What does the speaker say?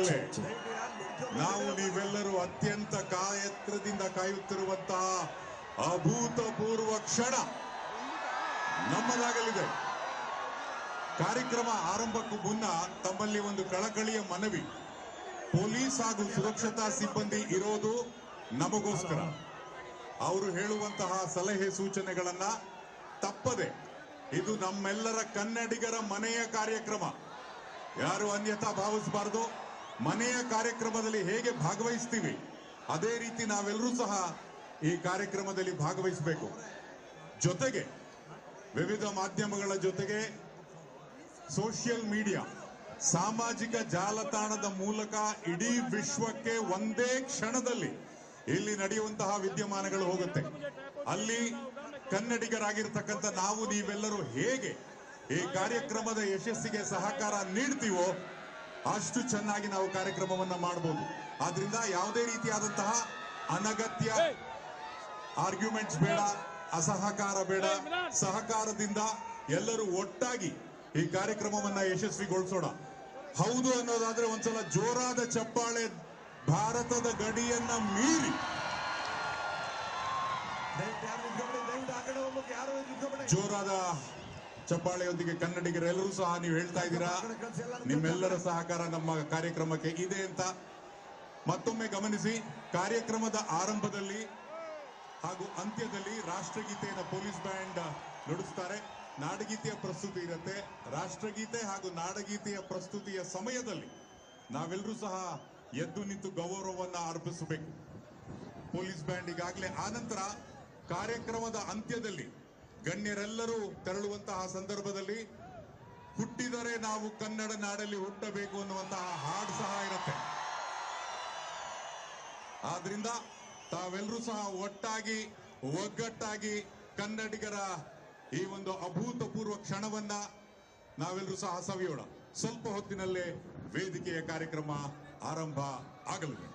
ಕ್ಷಣದಲ್ಲೇ ನಾವು ನೀವೆಲ್ಲರೂ ಅತ್ಯಂತ ಕಾಯತ್ರದಿಂದ ಕಾಯುತ್ತಿರುವಂತಹ ಅಭೂತಪೂರ್ವ ಕ್ಷಣ ನಮ್ಮದಾಗಲಿದೆ. ಕಾರ್ಯಕ್ರಮ ಆರಂಭಕ್ಕೂ ಮುನ್ನ ತಮ್ಮಲ್ಲಿ ಒಂದು ಕಳಕಳಿಯ ಮನವಿ. ಪೊಲೀಸ್ ಹಾಗೂ ಸುರಕ್ಷತಾ ಸಿಬ್ಬಂದಿ ಇರೋದು ನಮಗೋಸ್ಕರ. ಅವರು ಹೇಳುವಂತಹ ಸಲಹೆ ಸೂಚನೆಗಳನ್ನ ತಪ್ಪದೆ, ಇದು ನಮ್ಮೆಲ್ಲರ ಕನ್ನಡಿಗರ ಮನೆಯ ಕಾರ್ಯಕ್ರಮ, ಯಾರು ಅನ್ಯಥಾ ಭಾವಿಸಬಾರದು. ಮನೆಯ ಕಾರ್ಯಕ್ರಮದಲ್ಲಿ ಹೇಗೆ ಭಾಗವಹಿಸ್ತೀವಿ ಅದೇ ರೀತಿ ನಾವೆಲ್ಲರೂ ಸಹ ಈ ಕಾರ್ಯಕ್ರಮದಲ್ಲಿ ಭಾಗವಹಿಸಬೇಕು. ಜೊತೆಗೆ ವಿವಿಧ ಮಾಧ್ಯಮಗಳ ಜೊತೆಗೆ ಸೋಷಿಯಲ್ ಮೀಡಿಯಾ, ಸಾಮಾಜಿಕ ಜಾಲತಾಣದ ಮೂಲಕ ಇಡೀ ವಿಶ್ವಕ್ಕೆ ಒಂದೇ ಕ್ಷಣದಲ್ಲಿ ಇಲ್ಲಿ ನಡೆಯುವಂತಹ ವಿದ್ಯಮಾನಗಳು ಹೋಗುತ್ತೆ. ಅಲ್ಲಿ ಕನ್ನಡಿಗರಾಗಿರ್ತಕ್ಕಂಥ ನಾವು ನೀವೆಲ್ಲರೂ ಹೇಗೆ ಈ ಕಾರ್ಯಕ್ರಮದ ಯಶಸ್ಸಿಗೆ ಸಹಕಾರ ನೀಡ್ತೀವೋ ಅಷ್ಟು ಚೆನ್ನಾಗಿ ನಾವು ಕಾರ್ಯಕ್ರಮವನ್ನ ಮಾಡಬಹುದು. ಆದ್ರಿಂದ ಯಾವುದೇ ರೀತಿಯಾದಂತಹ ಅನಗತ್ಯ ಆರ್ಗ್ಯುಮೆಂಟ್ಸ್ ಬೇಡ, ಅಸಹಕಾರ ಬೇಡ. ಸಹಕಾರದಿಂದ ಎಲ್ಲರೂ ಒಟ್ಟಾಗಿ ಈ ಕಾರ್ಯಕ್ರಮವನ್ನ ಯಶಸ್ವಿಗೊಳಿಸೋಣ. ಹೌದು ಅನ್ನೋದಾದ್ರೆ ಒಂದ್ಸಲ ಜೋರಾದ ಚಪ್ಪಾಳೆ, ಭಾರತದ ಗಡಿಯನ್ನ ಮೀರಿ ಜೋರಾದ ಚಪ್ಪಾಳೆಯೊಂದಿಗೆ ಕನ್ನಡಿಗರೆಲ್ಲರೂ ಸಹ ನೀವು ಹೇಳ್ತಾ ಇದ್ದೀರಾ ನಿಮ್ಮೆಲ್ಲರ ಸಹಕಾರ ನಮ್ಮ ಕಾರ್ಯಕ್ರಮಕ್ಕೆ ಇದೆ ಅಂತ. ಮತ್ತೊಮ್ಮೆ ಗಮನಿಸಿ, ಕಾರ್ಯಕ್ರಮದ ಆರಂಭದಲ್ಲಿ ಹಾಗೂ ಅಂತ್ಯದಲ್ಲಿ ರಾಷ್ಟ್ರಗೀತೆಯನ್ನು ಪೊಲೀಸ್ ಬ್ಯಾಂಡ್ ನುಡಿಸ್ತಾರೆ. ನಾಡಗೀತೆಯ ಪ್ರಸ್ತುತಿ ಇರುತ್ತೆ. ರಾಷ್ಟ್ರಗೀತೆ ಹಾಗೂ ನಾಡಗೀತೆಯ ಪ್ರಸ್ತುತಿಯ ಸಮಯದಲ್ಲಿ ನಾವೆಲ್ಲರೂ ಸಹ ಎದ್ದು ನಿಂತು ಗೌರವವನ್ನ ಅರ್ಪಿಸಬೇಕು ಪೊಲೀಸ್ ಬ್ಯಾಂಡ್ ಈಗಾಗಲೇ. ಆನಂತರ ಕಾರ್ಯಕ್ರಮದ ಅಂತ್ಯದಲ್ಲಿ ಗಣ್ಯರೆಲ್ಲರೂ ತೆರಳುವಂತಹ ಸಂದರ್ಭದಲ್ಲಿ ಹುಟ್ಟಿದರೆ ನಾವು ಕನ್ನಡ ನಾಡಲ್ಲಿ ಹುಟ್ಟಬೇಕು ಅನ್ನುವಂತಹ ಹಾಡು ಸಹ ಇರುತ್ತೆ. ಆದ್ರಿಂದ ತಾವೆಲ್ಲರೂ ಸಹ ಒಟ್ಟಾಗಿ ಒಗ್ಗಟ್ಟಾಗಿ ಕನ್ನಡಿಗರ ಈ ಒಂದು ಅಭೂತಪೂರ್ವ ಕ್ಷಣವನ್ನ ನಾವೆಲ್ಲರೂ ಸಹ ಸವಿಯೋಣ. ಸ್ವಲ್ಪ ಹೊತ್ತಿನಲ್ಲೇ ವೇದಿಕೆಯ ಕಾರ್ಯಕ್ರಮ ಆರಂಭ ಆಗಲಿದೆ.